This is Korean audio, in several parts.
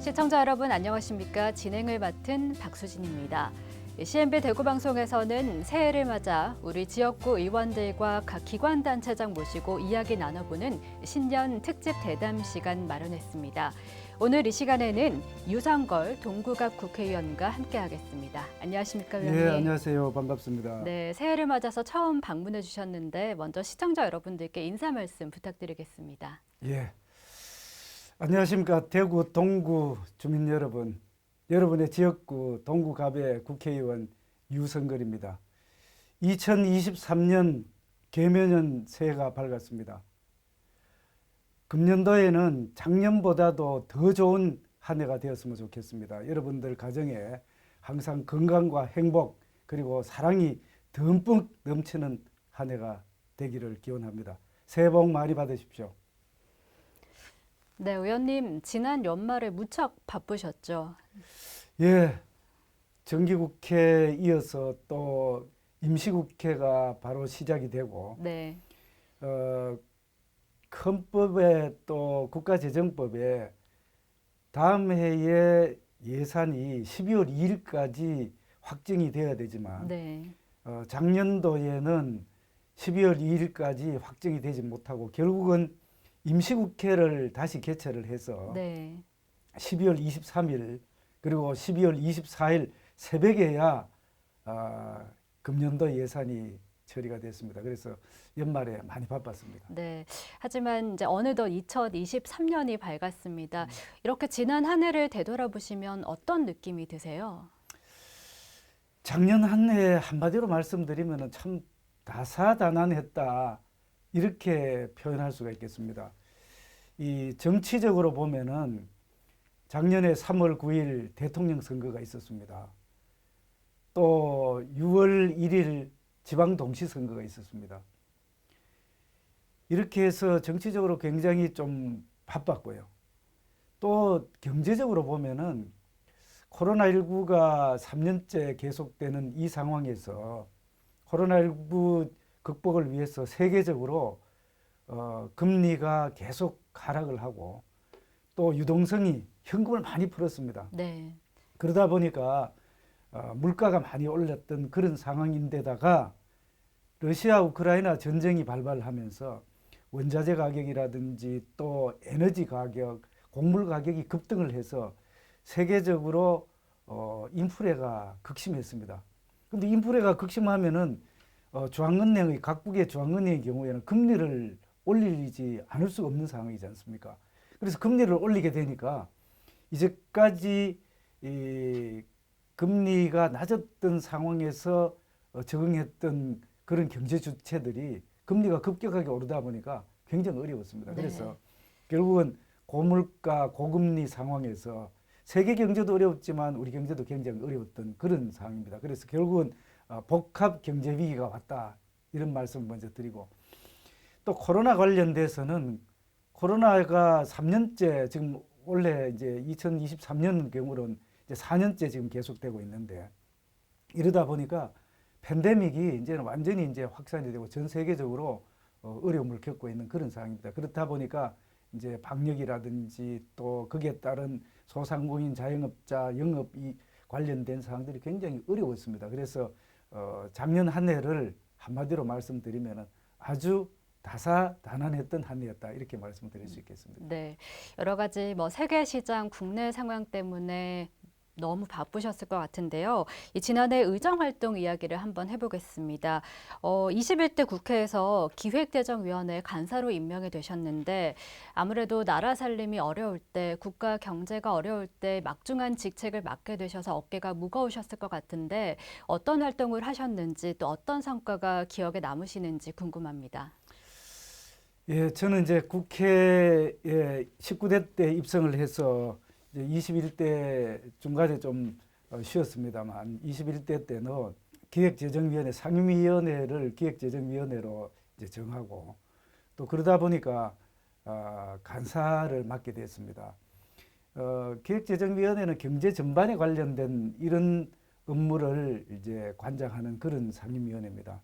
시청자 여러분 안녕하십니까? 진행을 맡은 박수진입니다. CNB 대구방송에서는 새해를 맞아 우리 지역구 의원들과 각 기관단체장 모시고 이야기 나눠보는 신년 특집 대담 시간 마련했습니다. 오늘 이 시간에는 유상걸 동구갑 국회의원과 함께하겠습니다. 안녕하십니까, 의원님? 네, 안녕하세요. 반갑습니다. 네, 새해를 맞아서 처음 방문해 주셨는데 먼저 시청자 여러분들께 인사 말씀 부탁드리겠습니다. 예, 안녕하십니까. 대구 동구 주민 여러분, 여러분의 지역구 동구갑의 국회의원 유성걸입니다. 2023년 개묘년 새해가 밝았습니다. 금년도에는 작년보다도 더 좋은 한 해가 되었으면 좋겠습니다. 여러분들 가정에 항상 건강과 행복 그리고 사랑이 듬뿍 넘치는 한 해가 되기를 기원합니다. 새해 복 많이 받으십시오. 네, 의원님 지난 연말에 무척 바쁘셨죠? 예, 정기국회에 이어서 또 임시국회가 바로 시작이 되고 네, 헌법에 또 국가재정법에 다음 해에 예산이 12월 2일까지 확정이 되어야 되지만 네, 작년도에는 12월 2일까지 확정이 되지 못하고 결국은 임시국회를 다시 개최를 해서 네. 12월 23일 그리고 12월 24일 새벽에야 금년도 예산이 처리가 됐습니다. 그래서 연말에 많이 바빴습니다. 네. 하지만 이제 어느덧 2023년이 밝았습니다. 이렇게 지난 한 해를 되돌아보시면 어떤 느낌이 드세요? 작년 한 해 한마디로 말씀드리면 참 다사다난했다 이렇게 표현할 수가 있겠습니다. 이 정치적으로 보면은 작년에 3월 9일 대통령 선거가 있었습니다. 또 6월 1일 지방 동시 선거가 있었습니다. 이렇게 해서 정치적으로 굉장히 좀 바빴고요. 또 경제적으로 보면은 코로나19가 3년째 계속되는 이 상황에서 코로나19 극복을 위해서 세계적으로 금리가 계속 하락을 하고 또 유동성이 현금을 많이 풀었습니다. 네, 그러다 보니까 물가가 많이 올랐던 그런 상황인데다가 러시아 우크라이나 전쟁이 발발하면서 원자재 가격이라든지 또 에너지 가격, 곡물 가격이 급등을 해서 세계적으로 인플레가 극심했습니다. 그런데 인플레가 극심하면은 중앙은행의 각국의 중앙은행의 경우에는 금리를 올리지 않을 수가 없는 상황이지 않습니까? 그래서 금리를 올리게 되니까 이제까지 이 금리가 낮았던 상황에서 적응했던 그런 경제 주체들이 금리가 급격하게 오르다 보니까 굉장히 어려웠습니다. 네. 그래서 결국은 고물가, 고금리 상황에서 세계 경제도 어려웠지만 우리 경제도 굉장히 어려웠던 그런 상황입니다. 그래서 결국은 복합 경제 위기가 왔다 이런 말씀을 먼저 드리고 또 코로나 관련돼서는 코로나가 3년째 지금 원래 이제 2023년 경우로는 이제 4년째 지금 계속되고 있는데 이러다 보니까 팬데믹이 이제는 완전히 이제 확산이 되고 전 세계적으로 어려움을 겪고 있는 그런 상황입니다. 그렇다 보니까 이제 방역이라든지 또 거기에 따른 소상공인 자영업자 영업이 관련된 사항들이 굉장히 어려웠습니다. 그래서 작년 한 해를 한마디로 말씀드리면 아주 다사다난했던 한 해였다 이렇게 말씀드릴 수 있겠습니다. 네. 여러 가지 뭐 세계 시장, 국내 상황 때문에 너무 바쁘셨을 것 같은데요. 이 지난해 의정 활동 이야기를 한번 해보겠습니다. 21대 국회에서 기획대정위원회 간사로 임명이 되셨는데 아무래도 나라 살림이 어려울 때, 국가 경제가 어려울 때 막중한 직책을 맡게 되셔서 어깨가 무거우셨을 것 같은데 어떤 활동을 하셨는지 또 어떤 성과가 기억에 남으시는지 궁금합니다. 예, 저는 이제 국회에 19대 때 입성을 해서 이제 21대 중간에 좀 쉬었습니다만 21대 때는 기획재정위원회 상임위원회를 기획재정위원회로 이제 정하고 또 그러다 보니까 간사를 맡게 됐습니다. 기획재정위원회는 경제 전반에 관련된 이런 업무를 이제 관장하는 그런 상임위원회입니다.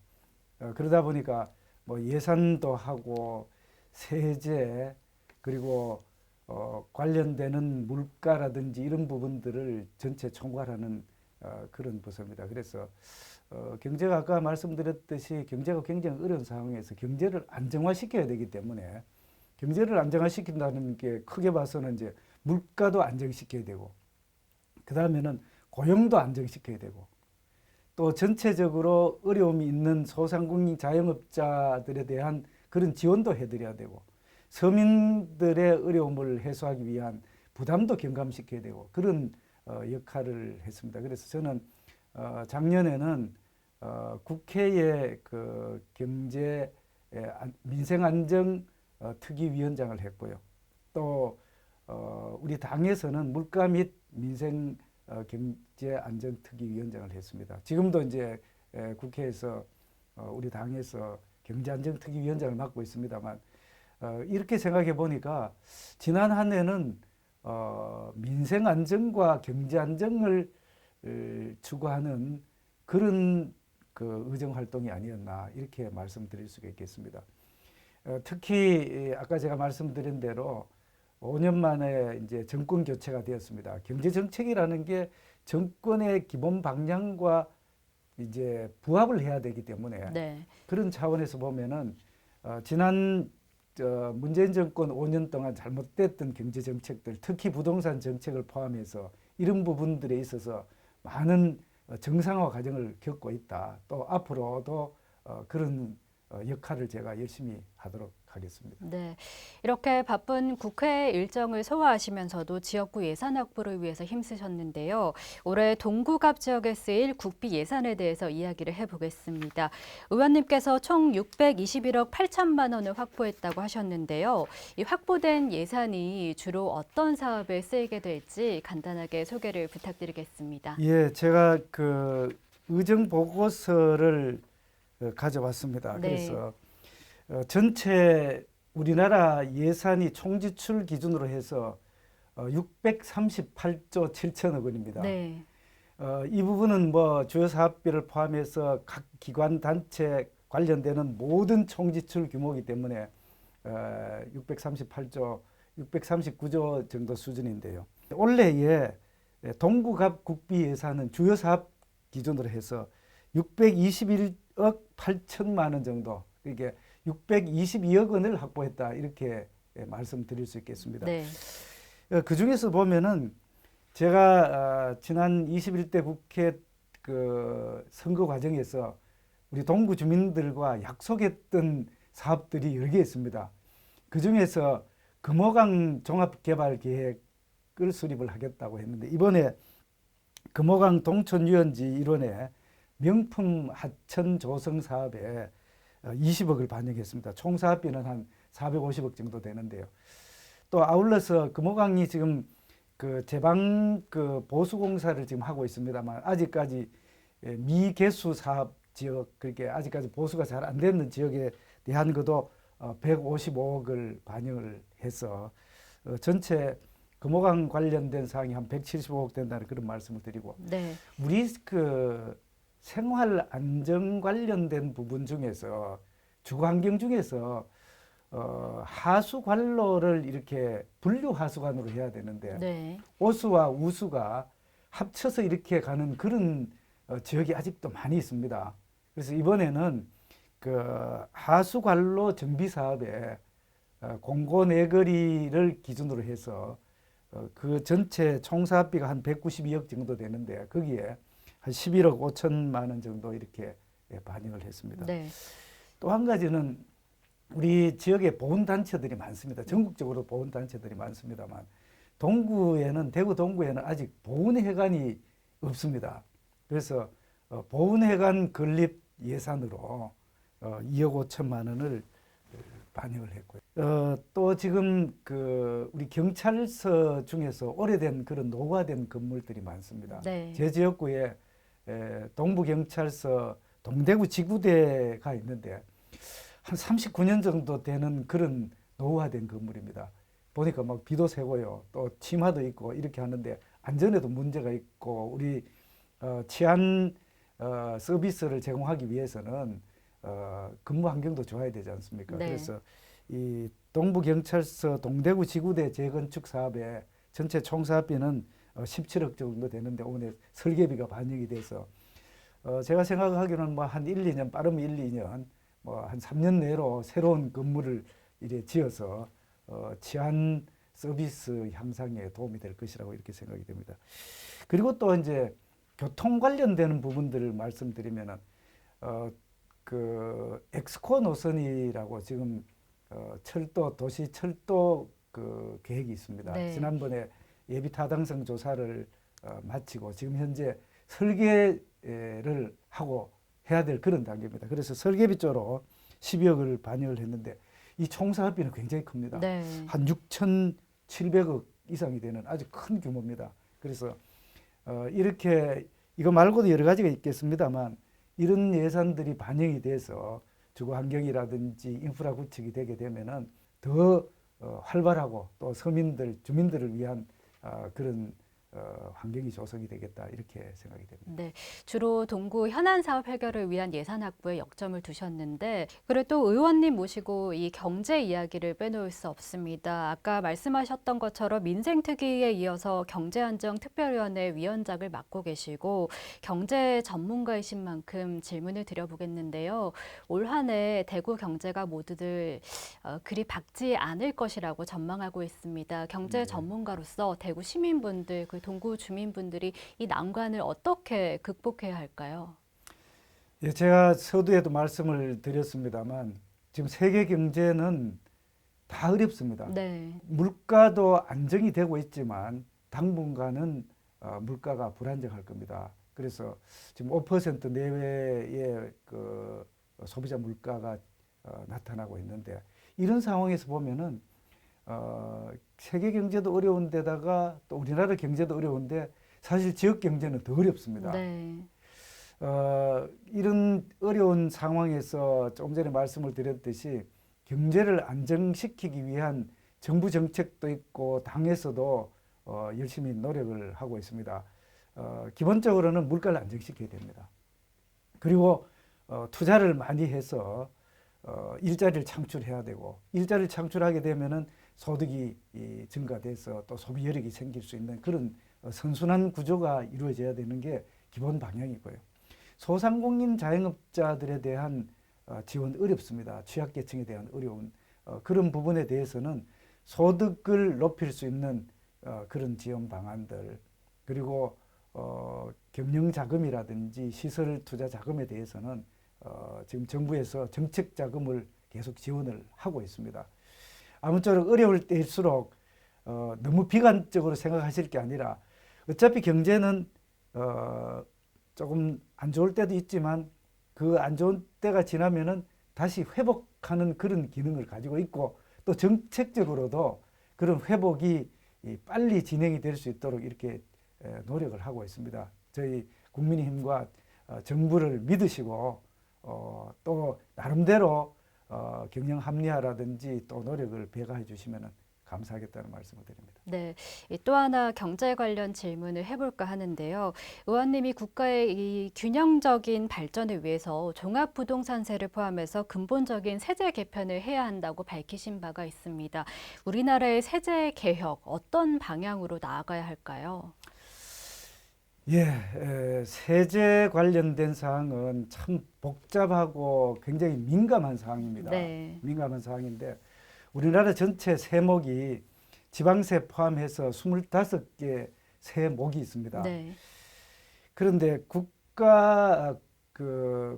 그러다 보니까 뭐 예산도 하고 세제 그리고 관련되는 물가라든지 이런 부분들을 전체 총괄하는 그런 부서입니다. 그래서 경제가 아까 말씀드렸듯이 경제가 굉장히 어려운 상황에서 경제를 안정화시켜야 되기 때문에 경제를 안정화시킨다는 게 크게 봐서는 이제 물가도 안정시켜야 되고 그 다음에는 고용도 안정시켜야 되고 또 전체적으로 어려움이 있는 소상공인 자영업자들에 대한 그런 지원도 해드려야 되고 서민들의 어려움을 해소하기 위한 부담도 경감시켜야 되고 그런 역할을 했습니다. 그래서 저는 작년에는 국회의 그 경제 민생안정 특위위원장을 했고요. 또 우리 당에서는 물가 및 민생 경제안정특위위원장을 했습니다. 지금도 이제 국회에서 우리 당에서 경제안정특위위원장을 맡고 있습니다만 이렇게 생각해 보니까 지난 한 해는 민생 안정과 경제 안정을 추구하는 그런 그 의정 활동이 아니었나 이렇게 말씀드릴 수가 있겠습니다. 특히 아까 제가 말씀드린 대로 5년 만에 이제 정권 교체가 되었습니다. 경제 정책이라는 게 정권의 기본 방향과 이제 부합을 해야 되기 때문에 네. 그런 차원에서 보면은 지난 문재인 정권 5년 동안 잘못됐던 경제 정책들, 특히 부동산 정책을 포함해서 이런 부분들에 있어서 많은 정상화 과정을 겪고 있다. 또 앞으로도 그런 역할을 제가 열심히 하도록 하겠습니다. 네, 이렇게 바쁜 국회 일정을 소화하시면서도 지역구 예산 확보를 위해서 힘쓰셨는데요. 올해 동구갑 지역에 쓰일 국비 예산에 대해서 이야기를 해보겠습니다. 의원님께서 총 621억 8천만 원을 확보했다고 하셨는데요. 이 확보된 예산이 주로 어떤 사업에 쓰이게 될지 간단하게 소개를 부탁드리겠습니다. 예, 제가 그 의정 보고서를 가져왔습니다. 네. 그래서 전체 우리나라 예산이 총지출 기준으로 해서 638조 7천억 원입니다. 네. 이 부분은 뭐 주요 사업비를 포함해서 각 기관 단체 관련되는 모든 총지출 규모이기 때문에 638조, 639조 정도 수준인데요. 올해에 동구갑 국비 예산은 주요 사업 기준으로 해서 621억 8천만 원 정도, 이게 622억 원을 확보했다 이렇게 말씀드릴 수 있겠습니다. 네. 그 중에서 보면은 제가 지난 21대 국회 그 선거 과정에서 우리 동구 주민들과 약속했던 사업들이 여러 개 있습니다. 그 중에서 금호강 종합개발계획을 수립을 하겠다고 했는데 이번에 금호강 동촌유원지 일원에 명품 하천 조성 사업에 20억을 반영했습니다. 총 사업비는 한 450억 정도 되는데요. 또 아울러서 금호강이 지금 그 제방 그 보수 공사를 지금 하고 있습니다만 아직까지 미개수 사업 지역, 그렇게 아직까지 보수가 잘 안 되는 지역에 대한 것도 155억을 반영을 해서 전체 금호강 관련된 사항이 한 175억 된다는 그런 말씀을 드리고 네. 우리 그 생활 안정 관련된 부분 중에서 주거환경 중에서 하수 관로를 이렇게 분류 하수관으로 해야 되는데 네. 오수와 우수가 합쳐서 이렇게 가는 그런 지역이 아직도 많이 있습니다. 그래서 이번에는 그 하수 관로 정비 사업에 공고내거리를 기준으로 해서 그 전체 총 사업비가 한 192억 정도 되는데 거기에 한 11억 5천만 원 정도 이렇게 반영을 했습니다. 네. 또 한 가지는 우리 지역에 보훈단체들이 많습니다. 전국적으로 보훈단체들이 많습니다만 동구에는, 대구 동구에는 아직 보훈회관이 없습니다. 그래서 보훈회관 건립 예산으로 2억 5천만 원을 반영을 했고요. 또 지금 그 우리 경찰서 중에서 오래된 그런 노후화된 건물들이 많습니다. 네. 제 지역구에 동부경찰서 동대구 지구대가 있는데 한 39년 정도 되는 그런 노후화된 건물입니다. 보니까 막 비도 새고요, 또 침하도 있고 이렇게 하는데 안전에도 문제가 있고 우리 치안 서비스를 제공하기 위해서는 근무 환경도 좋아야 되지 않습니까? 네. 그래서 이 동부경찰서 동대구 지구대 재건축 사업에 전체 총사업비는 17억 정도 되는데 오늘 설계비가 반영이 돼서 제가 생각하기로는 뭐 한 1, 2년 빠르면 1, 2년 뭐 한 3년 내로 새로운 건물을 이래 지어서 치안 서비스 향상에 도움이 될 것이라고 이렇게 생각이 됩니다. 그리고 또 이제 교통 관련되는 부분들을 말씀드리면은 그 엑스코 노선이라고 지금 철도 도시 철도 그 계획이 있습니다. 네. 지난번에 예비 타당성 조사를 마치고 지금 현재 설계를 하고 해야 될 그런 단계입니다. 그래서 설계비 쪽으로 12억을 반영을 했는데 이 총사업비는 굉장히 큽니다. 네. 한 6,700억 이상이 되는 아주 큰 규모입니다. 그래서 이렇게 이거 말고도 여러 가지가 있겠습니다만 이런 예산들이 반영이 돼서 주거 환경이라든지 인프라 구축이 되게 되면은 더 활발하고 또 서민들, 주민들을 위한 그런 환경이 조성이 되겠다 이렇게 생각이 됩니다. 네, 주로 동구 현안 사업 해결을 위한 예산 확보에 역점을 두셨는데, 그리고 또 의원님 모시고 이 경제 이야기를 빼놓을 수 없습니다. 아까 말씀하셨던 것처럼 민생특위에 이어서 경제안정특별위원회 위원장을 맡고 계시고 경제 전문가이신 만큼 질문을 드려보겠는데요. 올 한 해 대구 경제가 모두들 그리 밝지 않을 것이라고 전망하고 있습니다. 경제 네. 전문가로서 대구 시민분들, 그 동구 주민분들이 이 난관을 어떻게 극복해야 할까요? 예, 제가 서두에도 말씀을 드렸습니다만 지금 세계 경제는 다 어렵습니다. 네, 물가도 안정이 되고 있지만 당분간은 물가가 불안정할 겁니다. 그래서 지금 5% 내외의 그 소비자 물가가 나타나고 있는데 이런 상황에서 보면은 세계 경제도 어려운 데다가 또 우리나라 경제도 어려운데 사실 지역 경제는 더 어렵습니다. 네, 이런 어려운 상황에서 조금 전에 말씀을 드렸듯이 경제를 안정시키기 위한 정부 정책도 있고 당에서도 열심히 노력을 하고 있습니다. 기본적으로는 물가를 안정시켜야 됩니다. 그리고 투자를 많이 해서 일자리를 창출해야 되고 일자리를 창출하게 되면은 소득이 증가돼서 또 소비 여력이 생길 수 있는 그런 선순환 구조가 이루어져야 되는 게 기본 방향이고요. 소상공인 자영업자들에 대한 지원 어렵습니다. 취약계층에 대한 어려운 그런 부분에 대해서는 소득을 높일 수 있는 그런 지원 방안들 그리고 경영자금이라든지 시설 투자 자금에 대해서는 지금 정부에서 정책 자금을 계속 지원을 하고 있습니다. 아무쪼록 어려울 때일수록 너무 비관적으로 생각하실 게 아니라 어차피 경제는 조금 안 좋을 때도 있지만 그 안 좋은 때가 지나면은 다시 회복하는 그런 기능을 가지고 있고 또 정책적으로도 그런 회복이 빨리 진행이 될 수 있도록 이렇게 노력을 하고 있습니다. 저희 국민의힘과 정부를 믿으시고 또 나름대로 경영 합리화라든지 또 노력을 배가해 주시면 감사하겠다는 말씀을 드립니다. 네. 또 하나 경제 관련 질문을 해볼까 하는데요. 의원님이 국가의 이 균형적인 발전을 위해서 종합부동산세를 포함해서 근본적인 세제 개편을 해야 한다고 밝히신 바가 있습니다. 우리나라의 세제 개혁 어떤 방향으로 나아가야 할까요? 예, 세제 관련된 사항은 참 복잡하고 굉장히 민감한 사항입니다. 네. 민감한 사항인데 우리나라 전체 세목이 지방세 포함해서 25개 세목이 있습니다. 네. 그런데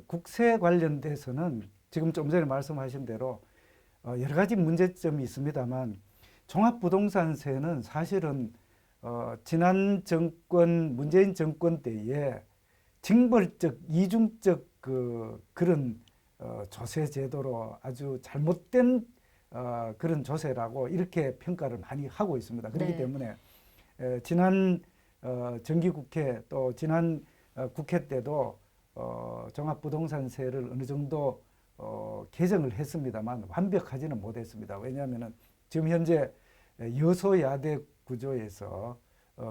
국세 관련돼서는 지금 좀 전에 말씀하신 대로 여러 가지 문제점이 있습니다만 종합부동산세는 사실은 지난 정권 문재인 정권 때에 징벌적 이중적 그런 조세 제도로 아주 잘못된 그런 조세라고 이렇게 평가를 많이 하고 있습니다. 그렇기 네. 때문에 지난 정기국회 또 지난 국회 때도 종합부동산세를 어느 정도 개정을 했습니다만 완벽하지는 못했습니다. 왜냐하면은 지금 현재 여소야대 구조에서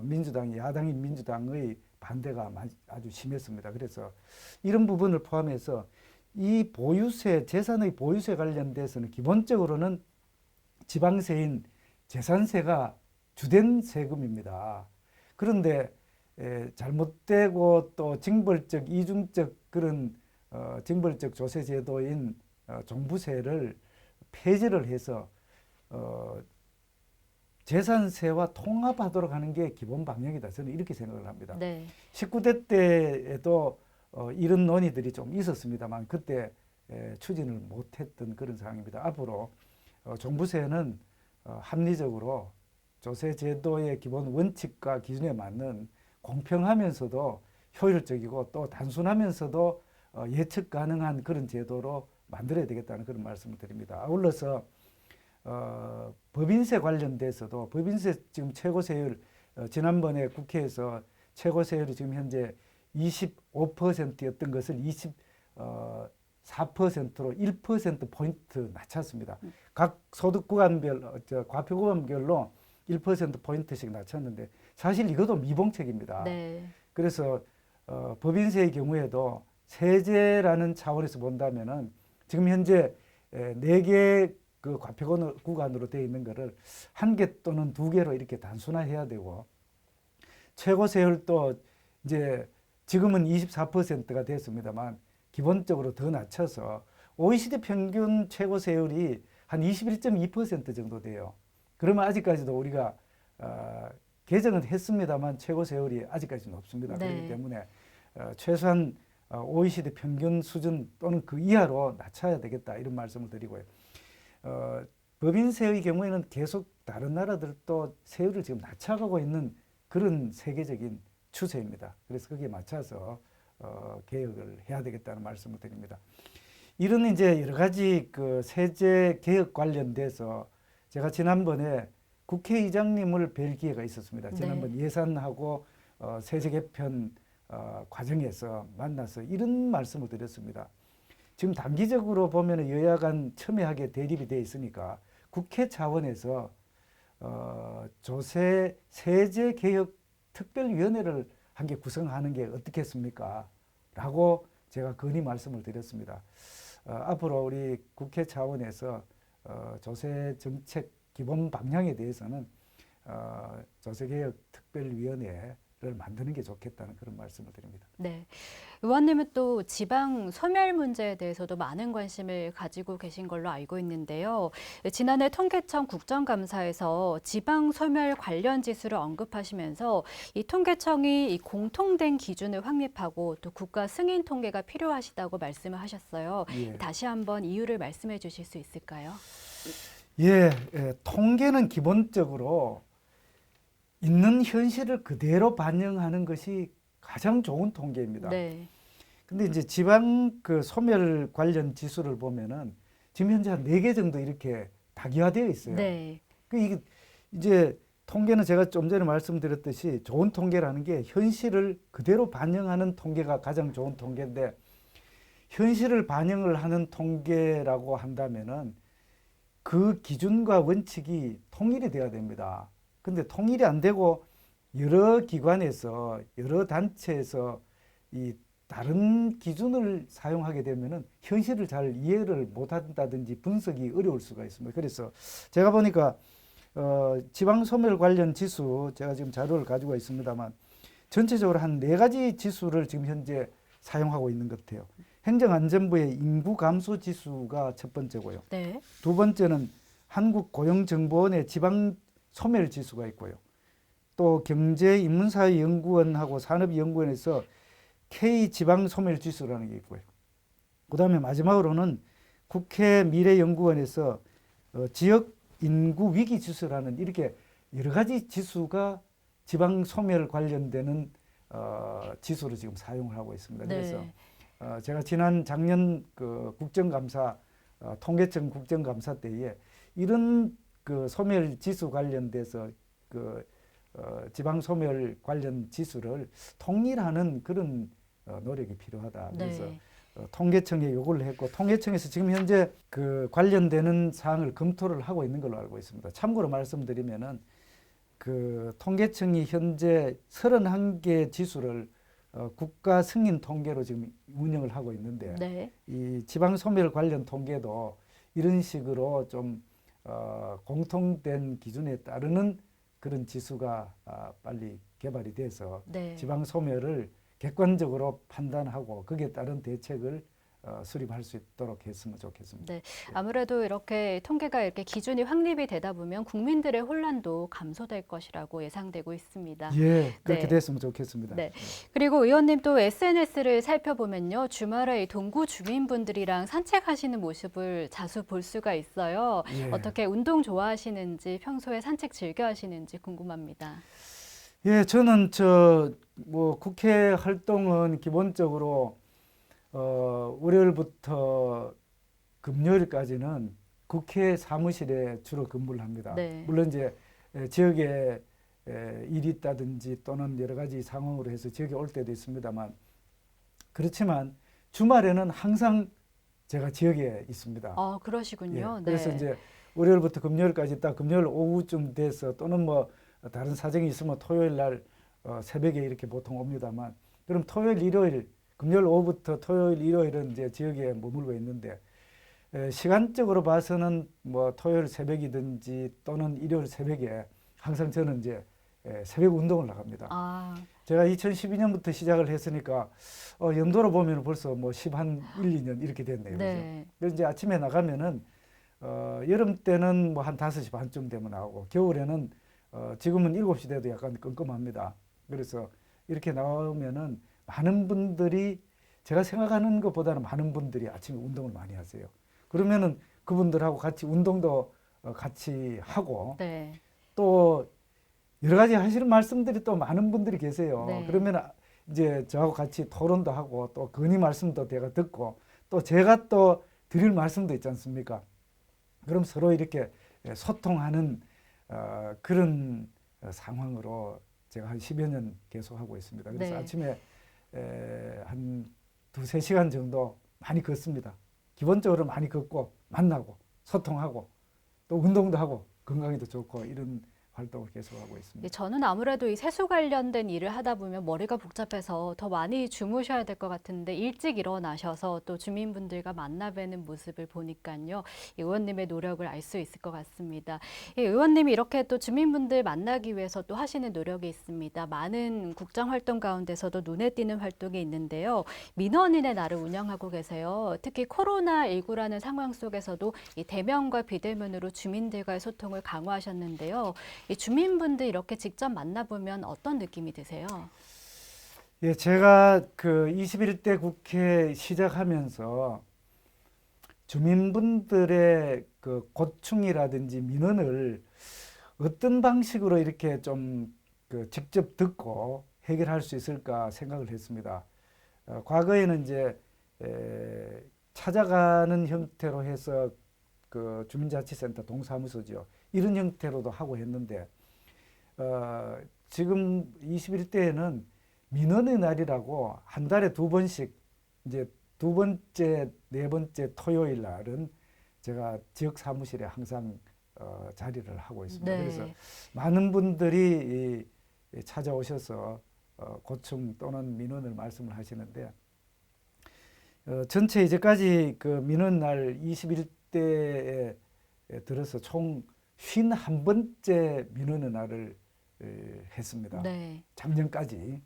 민주당이 야당인 민주당의 반대가 아주 심했습니다. 그래서 이런 부분을 포함해서 이 보유세 재산의 보유세 관련돼서는 기본적으로는 지방세인 재산세가 주된 세금입니다. 그런데 잘못되고 또 징벌적, 이중적 그런 징벌적 조세 제도인 종부세를 폐지를 해서 재산세와 통합하도록 하는 게 기본 방향이다. 저는 이렇게 생각을 합니다. 네. 19대 때에도 이런 논의들이 좀 있었습니다만 그때 추진을 못했던 그런 상황입니다. 앞으로 종부세는 합리적으로 조세 제도의 기본 원칙과 기준에 맞는 공평하면서도 효율적이고 또 단순하면서도 예측 가능한 그런 제도로 만들어야 되겠다는 그런 말씀을 드립니다. 아울러서 법인세 관련돼서도 법인세 지금 최고세율 지난번에 국회에서 최고세율이 지금 현재 25%였던 것을 24%로 1%포인트 낮췄습니다. 각 소득 구간별, 과표 구간별로 1%포인트씩 낮췄는데 사실 이것도 미봉책입니다. 네. 그래서 법인세의 경우에도 세제라는 차원에서 본다면은 지금 현재 4개 그 과표 구간으로 되어 있는 것을 1개 또는 2개로 이렇게 단순화해야 되고 최고세율도 이제 지금은 24%가 됐습니다만 기본적으로 더 낮춰서 OECD 평균 최고세율이 한 21.2% 정도 돼요. 그러면 아직까지도 우리가 개정은 했습니다만 최고세율이 아직까지 높습니다. 네. 그렇기 때문에 최소한 OECD 평균 수준 또는 그 이하로 낮춰야 되겠다 이런 말씀을 드리고요. 법인세의 경우에는 계속 다른 나라들도 세율을 지금 낮춰가고 있는 그런 세계적인 추세입니다. 그래서 거기에 맞춰서 개혁을 해야 되겠다는 말씀을 드립니다. 이런 이제 여러 가지 그 세제 개혁 관련돼서 제가 지난번에 국회의장님을 뵐 기회가 있었습니다. 지난번 예산하고 세제 개편 과정에서 만나서 이런 말씀을 드렸습니다. 지금 단기적으로 보면 여야 간 첨예하게 대립이 되어 있으니까 국회 차원에서 조세 세제 개혁 특별위원회를 한 개 구성하는 게 어떻겠습니까? 라고 제가 건의 말씀을 드렸습니다. 앞으로 우리 국회 차원에서 조세 정책 기본 방향에 대해서는 조세개혁 특별위원회를 만드는 게 좋겠다는 그런 말씀을 드립니다. 네. 의원님은 또 지방 소멸 문제에 대해서도 많은 관심을 가지고 계신 걸로 알고 있는데요. 지난해 통계청 국정감사에서 지방 소멸 관련 지수를 언급하시면서 이 통계청이 이 공통된 기준을 확립하고 또 국가 승인 통계가 필요하시다고 말씀을 하셨어요. 예. 다시 한번 이유를 말씀해 주실 수 있을까요? 통계는 기본적으로 있는 현실을 그대로 반영하는 것이 가장 좋은 통계입니다. 네. 근데 이제 지방 그 소멸 관련 지수를 보면은 지금 현재 한 4개 정도 이렇게 다기화되어 있어요. 네. 이게 이제 통계는 제가 좀 전에 말씀드렸듯이 좋은 통계라는 게 현실을 그대로 반영하는 통계가 가장 좋은 통계인데 현실을 반영을 하는 통계라고 한다면은 그 기준과 원칙이 통일이 돼야 됩니다. 근데 통일이 안 되고 여러 기관에서 여러 단체에서 이 다른 기준을 사용하게 되면은 현실을 잘 이해를 못한다든지 분석이 어려울 수가 있습니다. 그래서 제가 보니까 지방 소멸 관련 지수 제가 지금 자료를 가지고 있습니다만 전체적으로 한 4가지 지수를 지금 현재 사용하고 있는 것 같아요. 행정안전부의 인구 감소 지수가 첫 번째고요. 네. 두 번째는 한국고용정보원의 지방 소멸 지수가 있고요. 또 경제인문사회연구원하고 산업연구원에서 K지방소멸지수라는 게 있고요. 그 다음에 마지막으로는 국회 미래연구원에서 지역인구위기지수라는 이렇게 여러 가지 지수가 지방소멸 관련되는 지수를 지금 사용을 하고 있습니다. 네. 그래서 제가 작년 그 국정감사 통계청 국정감사 때에 이런 그 소멸 지수 관련돼서 그 지방 소멸 관련 지수를 통일하는 그런 노력이 필요하다. 그래서 네. 통계청에 요구를 했고 통계청에서 지금 현재 그 관련되는 사항을 검토를 하고 있는 걸로 알고 있습니다. 참고로 말씀드리면은 그 통계청이 현재 31개 지수를 국가 승인 통계로 지금 운영을 하고 있는데 네. 이 지방 소멸 관련 통계도 이런 식으로 좀 공통된 기준에 따르는 그런 지수가 빨리 개발이 돼서 네. 지방 소멸을 객관적으로 판단하고 거기에 따른 대책을 수립할 수 있도록 했으면 좋겠습니다. 네, 아무래도 이렇게 통계가 이렇게 기준이 확립이 되다 보면 국민들의 혼란도 감소될 것이라고 예상되고 있습니다. 예, 그렇게 네. 됐으면 좋겠습니다. 네. 그리고 의원님 또 SNS를 살펴보면요. 주말에 이 동구 주민분들이랑 산책하시는 모습을 자주 볼 수가 있어요. 예. 어떻게 운동 좋아하시는지 평소에 산책 즐겨 하시는지 궁금합니다. 예, 저는 뭐 국회 활동은 기본적으로 월요일부터 금요일까지는 국회 사무실에 주로 근무를 합니다. 네. 물론 이제 지역에 일이 있다든지 또는 여러 가지 상황으로 해서 지역에 올 때도 있습니다만, 그렇지만 주말에는 항상 제가 지역에 있습니다. 아, 그러시군요. 예, 그래서 네. 이제 월요일부터 금요일까지 딱 금요일 오후쯤 돼서 또는 뭐 다른 사정이 있으면 토요일 날 새벽에 이렇게 보통 옵니다만, 그럼 토요일, 일요일, 금요일 오후부터 토요일, 일요일은 이제 지역에 머물고 있는데, 시간적으로 봐서는 뭐 토요일 새벽이든지 또는 일요일 새벽에 항상 저는 이제 새벽 운동을 나갑니다. 아, 제가 2012년부터 시작을 했으니까 연도로 보면 벌써 뭐 1 2년 이렇게 됐네요. 그죠? 네. 그래서 이제 아침에 나가면은 여름 때는 뭐 한 5시 반쯤 되면 나오고, 겨울에는 지금은 7시 돼도 약간 끔끔합니다. 그래서 이렇게 나오면은 많은 분들이, 제가 생각하는 것보다는 많은 분들이 아침에 운동을 많이 하세요. 그러면은 그분들하고 같이 운동도 같이 하고, 네. 또 여러 가지 하시는 말씀들이 또 많은 분들이 계세요. 네. 그러면 이제 저하고 같이 토론도 하고, 또 건의 말씀도 제가 듣고, 또 제가 또 드릴 말씀도 있지 않습니까? 그럼 서로 이렇게 소통하는 그런 상황으로 제가 한 10여 년 계속 하고 있습니다. 그래서 네. 아침에 한 2~3시간 정도 많이 걷습니다. 기본적으로 많이 걷고 만나고 소통하고 또 운동도 하고 건강에도 좋고, 이런 활동을 계속하고 예, 있습니다. 저는 아무래도 이 세수 관련된 일을 하다 보면 머리가 복잡해서 더 많이 주무셔야 될 것 같은데 일찍 일어나셔서 또 주민분들과 만나 뵈는 모습을 보니까요. 이 의원님의 노력을 알 수 있을 것 같습니다. 이 의원님이 이렇게 또 주민분들 만나기 위해서 또 하시는 노력이 있습니다. 많은 국정 활동 가운데서도 눈에 띄는 활동이 있는데요. 민원인의 날을 운영하고 계세요. 특히 코로나19라는 상황 속에서도 이 대면과 비대면으로 주민들과의 소통을 강화하셨는데요. 이 주민분들 이렇게 직접 만나보면 어떤 느낌이 드세요? 예, 제가 그 21대 국회 시작하면서 주민분들의 그 고충이라든지 민원을 어떤 방식으로 이렇게 좀 그 직접 듣고 해결할 수 있을까 생각을 했습니다. 과거에는 이제 찾아가는 형태로 해서 그 주민자치센터 동사무소죠. 이런 형태로도 하고 했는데, 지금 21대에는 민원의 날이라고 한 달에 2번씩, 이제 2번째, 4번째 토요일 날은 제가 지역 사무실에 항상 자리를 하고 있습니다. 네. 그래서 많은 분들이 찾아오셔서 고충 또는 민원을 말씀을 하시는데, 전체 이제까지 그 민원 날 21대에 들어서 총 51번째 민원의 날을 했습니다. 네. 작년까지.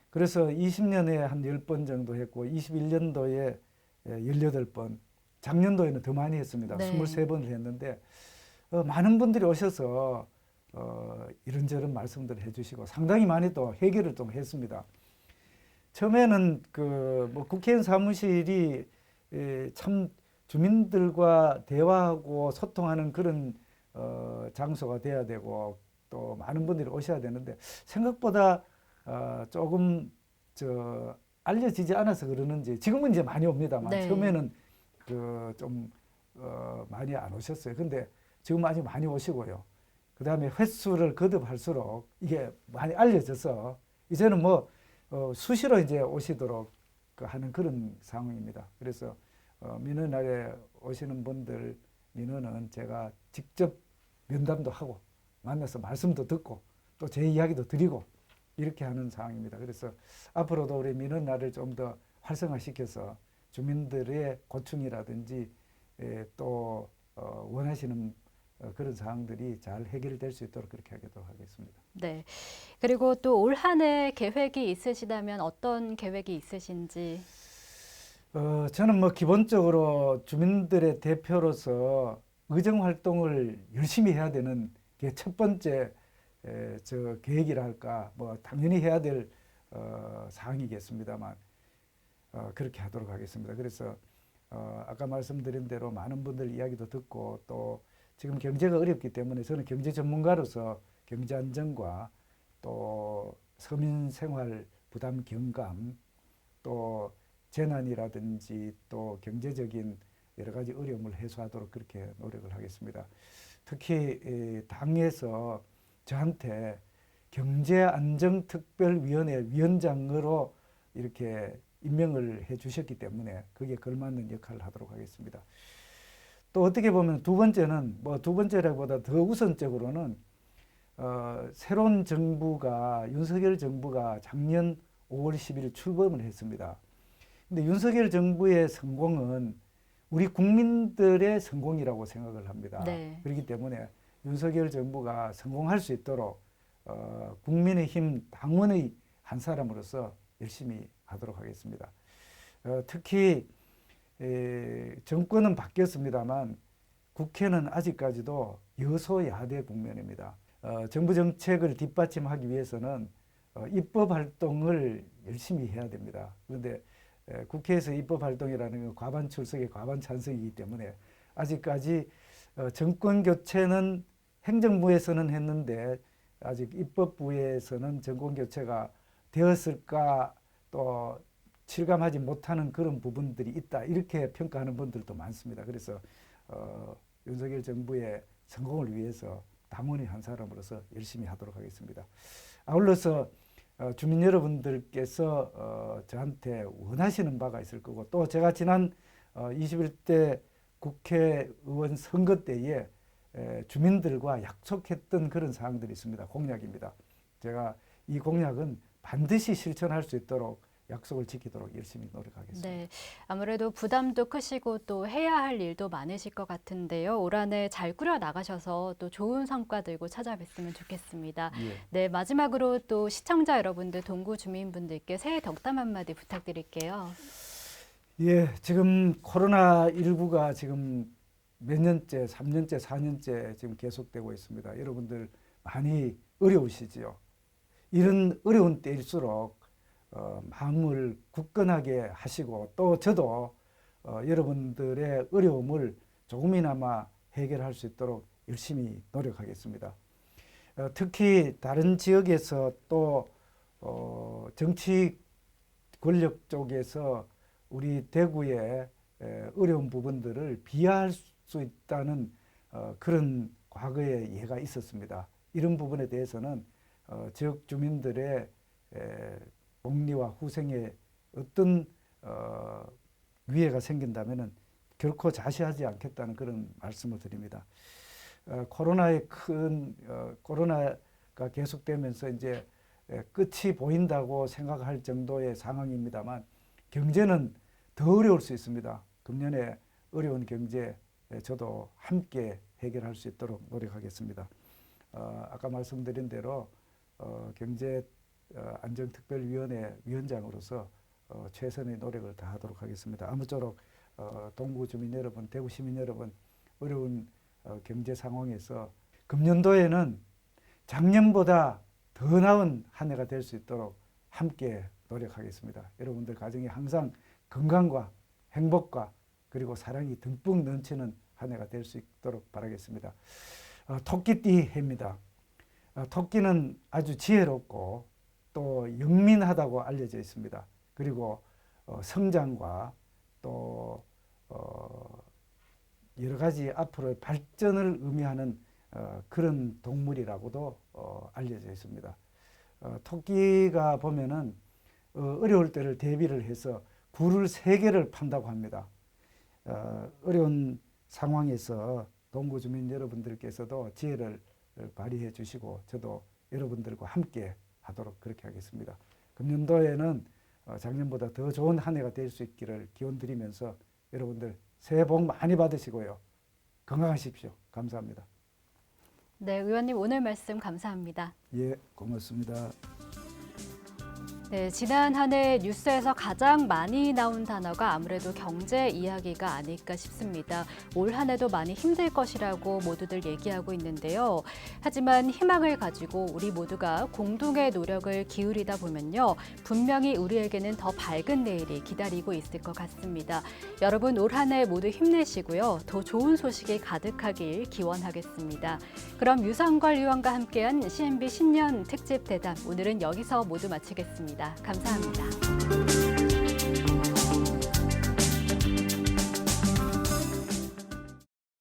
그래서 20년에 한 10번 정도 했고, 21년도에 18번, 작년도에는 더 많이 했습니다. 네. 23번을 했는데, 많은 분들이 오셔서 이런저런 말씀들을 해주시고 상당히 많이 또 해결을 좀 했습니다. 처음에는 그 뭐 국회의원 사무실이 참 주민들과 대화하고 소통하는 그런 장소가 돼야 되고, 또 많은 분들이 오셔야 되는데, 생각보다 조금 알려지지 않아서 그러는지 지금은 이제 많이 옵니다만, 네. 처음에는 그 좀 많이 안 오셨어요. 근데 지금 아주 많이 오시고요. 그 다음에 횟수를 거듭할수록 이게 많이 알려져서 이제는 뭐 수시로 이제 오시도록 하는 그런 상황입니다. 그래서 민원날에 오시는 분들 민원은 제가 직접 면담도 하고 만나서 말씀도 듣고 또 제 이야기도 드리고 이렇게 하는 상황입니다. 그래서 앞으로도 우리 민원날을 좀 더 활성화시켜서 주민들의 고충이라든지 또 원하시는 그런 사항들이 잘 해결될 수 있도록 그렇게 하도록 하겠습니다. 네. 그리고 또 올 한 해 계획이 있으시다면 어떤 계획이 있으신지? 저는 뭐 기본적으로 주민들의 대표로서 의정 활동을 열심히 해야 되는 게 첫 번째 저 계획이라 할까, 뭐 당연히 해야 될 사항이겠습니다만 그렇게 하도록 하겠습니다. 그래서 아까 말씀드린 대로 많은 분들 이야기도 듣고 또 지금 경제가 어렵기 때문에 저는 경제 전문가로서 경제 안정과 또 서민 생활 부담 경감 또 재난이라든지 또 경제적인 여러 가지 어려움을 해소하도록 그렇게 노력을 하겠습니다. 특히 당에서 저한테 경제안정특별위원회 위원장으로 이렇게 임명을 해 주셨기 때문에 거기에 걸맞는 역할을 하도록 하겠습니다. 또 어떻게 보면 두 번째는 뭐 두 번째라기보다 더 우선적으로는 새로운 정부가 윤석열 정부가 작년 5월 10일 출범을 했습니다. 근데 윤석열 정부의 성공은 우리 국민들의 성공이라고 생각을 합니다. 네. 그렇기 때문에 윤석열 정부가 성공할 수 있도록 국민의힘 당원의 한 사람으로서 열심히 하도록 하겠습니다. 특히 정권은 바뀌었습니다만 국회는 아직까지도 여소야대 국면입니다. 정부 정책을 뒷받침하기 위해서는 입법 활동을 열심히 해야 됩니다. 그런데 국회에서 입법 활동이라는 건 과반 출석에 과반 찬성이기 때문에 아직까지 정권 교체는 행정부에서는 했는데 아직 입법부에서는 정권 교체가 되었을까 또 실감하지 못하는 그런 부분들이 있다 이렇게 평가하는 분들도 많습니다. 그래서 윤석열 정부의 성공을 위해서 당원의 한 사람으로서 열심히 하도록 하겠습니다. 아울러서 주민 여러분들께서 저한테 원하시는 바가 있을 거고 또 제가 지난 21대 국회의원 선거 때에 주민들과 약속했던 그런 사항들이 있습니다. 공약입니다. 제가 이 공약은 반드시 실천할 수 있도록 약속을 지키도록 열심히 노력하겠습니다. 네, 아무래도 부담도 크시고 또 해야 할 일도 많으실 것 같은데요. 올 한 해 잘 꾸려 나가셔서 또 좋은 성과 들고 찾아뵀으면 좋겠습니다. 예. 네, 마지막으로 또 시청자 여러분들, 동구 주민분들께 새해 덕담 한마디 부탁드릴게요. 예, 지금 코로나19가 지금 몇 년째, 3년째, 4년째 지금 계속되고 있습니다. 여러분들 많이 어려우시지요. 이런 어려운 때일수록 마음을 굳건하게 하시고 또 저도 여러분들의 어려움을 조금이나마 해결할 수 있도록 열심히 노력하겠습니다. 특히 다른 지역에서 또 정치 권력 쪽에서 우리 대구의 어려운 부분들을 비하할 수 있다는 그런 과거의 예가 있었습니다. 이런 부분에 대해서는 지역 주민들의 복리와 후생에 어떤 위해가 생긴다면은 결코 자시하지 않겠다는 그런 말씀을 드립니다. 코로나가 계속되면서 이제 끝이 보인다고 생각할 정도의 상황입니다만 경제는 더 어려울 수 있습니다. 금년에 어려운 경제 저도 함께 해결할 수 있도록 노력하겠습니다. 아까 말씀드린 대로 경제안정특별위원회 위원장으로서 최선의 노력을 다하도록 하겠습니다. 아무쪼록 동구 주민 여러분, 대구 시민 여러분 어려운 경제 상황에서 금년도에는 작년보다 더 나은 한 해가 될 수 있도록 함께 노력하겠습니다. 여러분들 가정에 항상 건강과 행복과 그리고 사랑이 듬뿍 넘치는 한 해가 될 수 있도록 바라겠습니다. 토끼띠 해입니다. 토끼는 아주 지혜롭고 또 영민하다고 알려져 있습니다. 그리고 성장과 또 여러 가지 앞으로의 발전을 의미하는 그런 동물이라고도 알려져 있습니다. 토끼가 보면은 어려울 때를 대비를 해서 굴을 3개를 판다고 합니다. 어려운 상황에서 동구 주민 여러분들께서도 지혜를 발휘해 주시고 저도 여러분들과 함께 하도록 그렇게 하겠습니다. 금년도에는 작년보다 더 좋은 한 해가 될 수 있기를 기원드리면서 여러분들 새해 복 많이 받으시고요. 건강하십시오. 감사합니다. 네, 의원님 오늘 말씀 감사합니다. 예, 고맙습니다. 네, 지난 한 해 뉴스에서 가장 많이 나온 단어가 아무래도 경제 이야기가 아닐까 싶습니다. 올 한 해도 많이 힘들 것이라고 모두들 얘기하고 있는데요. 하지만 희망을 가지고 우리 모두가 공동의 노력을 기울이다 보면요. 분명히 우리에게는 더 밝은 내일이 기다리고 있을 것 같습니다. 여러분 올 한 해 모두 힘내시고요. 더 좋은 소식이 가득하길 기원하겠습니다. 그럼 유성걸 의원과 함께한 CNB 신년 특집 대담 오늘은 여기서 모두 마치겠습니다. 감사합니다.